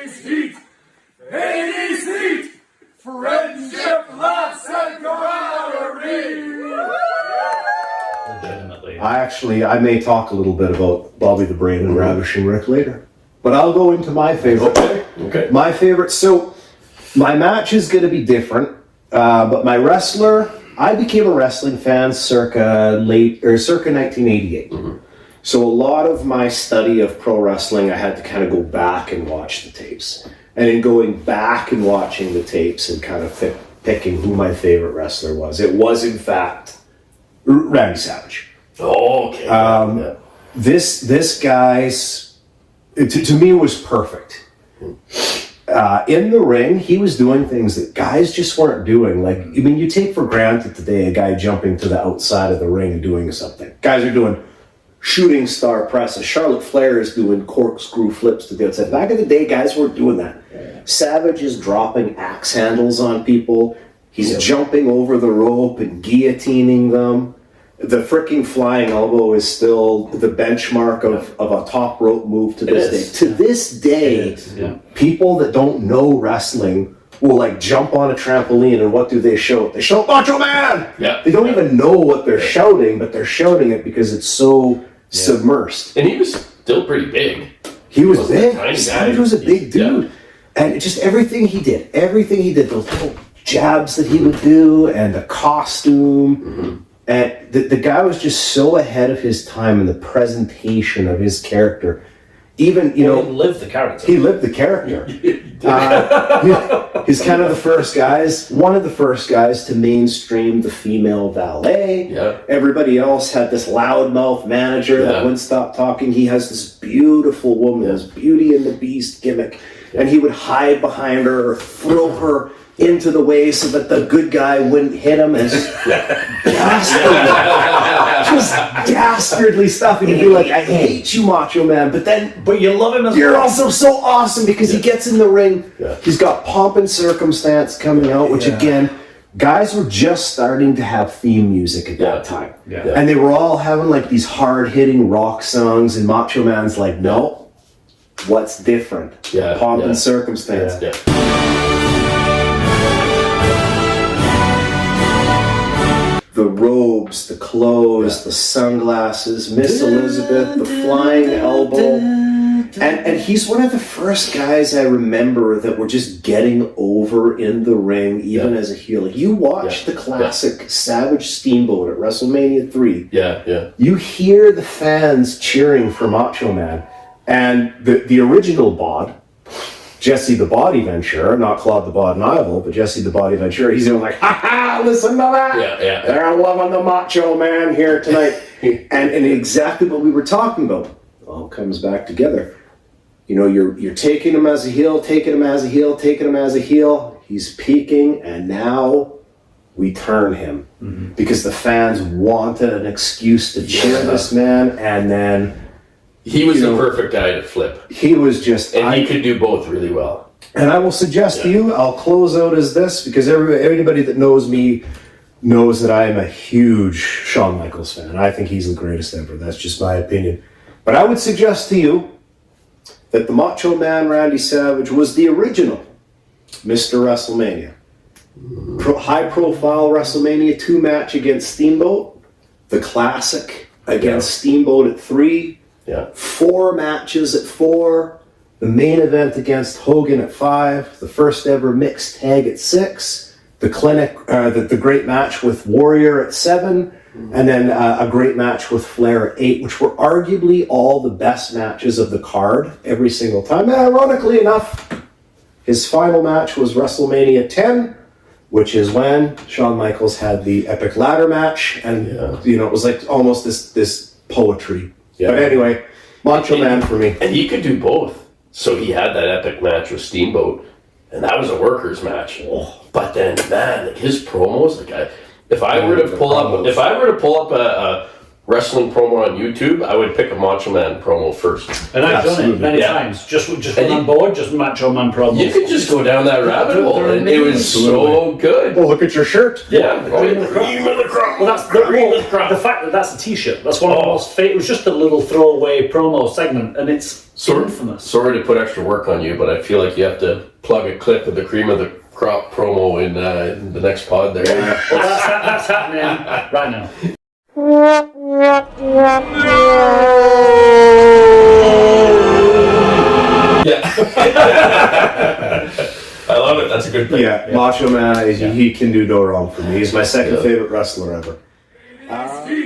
80s heat, 80s heat, friendship, laughs, and camaraderie. Legitimately. I may talk a little bit about Bobby the Brain and Ravishing Rick later, but I'll go into my favorite. Okay. My favorite. So my match is going to be different, but my wrestler, I became a wrestling fan circa 1988. Mm-hmm. So a lot of my study of pro wrestling, I had to kind of go back and watch the tapes. And in going back and watching the tapes and kind of picking who my favorite wrestler was, it was in fact Randy Savage. Oh, okay. This guy's, to me, was perfect. In the ring, he was doing things that guys just weren't doing. Like, I mean, you take for granted today a guy jumping to the outside of the ring and doing something. Guys are doing shooting star presses. Charlotte Flair is doing corkscrew flips to the outside. Back in the day, guys weren't doing that. Yeah. Savage is dropping axe handles on people. He's jumping over the rope and guillotining them. The freaking flying elbow is still the benchmark of a top rope move to this day. To this day, people that don't know wrestling will like jump on a trampoline, and what do they show? They show Macho Man! Yeah. They don't even know what they're shouting, but they're shouting it because it's so submersed. And he was still pretty big. He was big. Savage was a big dude. Yeah. And just everything he did, those little jabs that he would do, and the costume. Mm-hmm. And the guy was just so ahead of his time in the presentation of his character. Even, he lived the character. He lived the character. He's kind of the first guys, one of the first guys to mainstream the female valet. Yeah. Everybody else had this loudmouth manager that wouldn't stop talking. He has this beautiful woman, this Beauty and the Beast gimmick. And he would hide behind her or throw her into the way so that the good guy wouldn't hit him, and just dastardly stuff. And he'd be like, I hate you, Macho Man, but you love him as you're also so awesome because he gets in the ring. Yeah. He's got Pomp and Circumstance coming out, which again, guys were just starting to have theme music at that time. Yeah. And they were all having like these hard-hitting rock songs, and Macho Man's like, no, what's different? Pomp and Circumstance. The robes, the clothes, the sunglasses, Miss Elizabeth, the flying elbow. And he's one of the first guys I remember that were just getting over in the ring, even as a heel. You watch the classic Savage Steamboat at WrestleMania 3. You hear the fans cheering for Macho Man. And the original bod, Jesse the Body Ventura, not Claude the Bod Nival, but Jesse the Body Ventura, he's doing like, ha, listen to that. They're loving the Macho Man here tonight. and exactly what we were talking about all comes back together. You know, you're taking him as a heel, taking him as a heel, taking him as a heel. He's peaking, and now we turn him. Mm-hmm. Because the fans wanted an excuse to cheer this man, and then he was the perfect guy to flip. He was just... And he could do both really well. And I will suggest to you, I'll close out as this, because everybody that knows me knows that I am a huge Shawn Michaels fan. I think he's the greatest ever. That's just my opinion. But I would suggest to you that the Macho Man Randy Savage was the original Mr. Wrestlemania. High-profile WrestleMania 2 match against Steamboat. The classic against Steamboat at 3. 4 matches at 4, the main event against Hogan at 5, the first ever mixed tag at 6, the great match with Warrior at 7, and then a great match with Flair at 8, which were arguably all the best matches of the card every single time. And ironically enough, his final match was WrestleMania 10, which is when Shawn Michaels had the epic ladder match, and it was like almost this poetry. But anyway, Macho Man for me. And he could do both. So he had that epic match with Steamboat, and that was a workers' match. But then, man, like his promos, if I were to pull up wrestling promo on YouTube, I would pick a Macho Man promo first. And I've done it Absolutely. many Yeah. times. Just when I'm bored, just Macho Man promo. You could just go down that rabbit They're hole, and it was so good. Oh, look at your shirt. Yeah, Cream of the crop. Well, that's the fact that that's a T-shirt. That's one of the most. It was just a little throwaway promo segment, and it's infamous. Sorry to put extra work on you, but I feel like you have to plug a clip of the cream of the crop promo in the next pod there. Well, that's happening right now. Yeah. I love it. That's a good thing. Yeah, Macho Man, he can do no wrong for me. He's my second favorite wrestler ever. Steve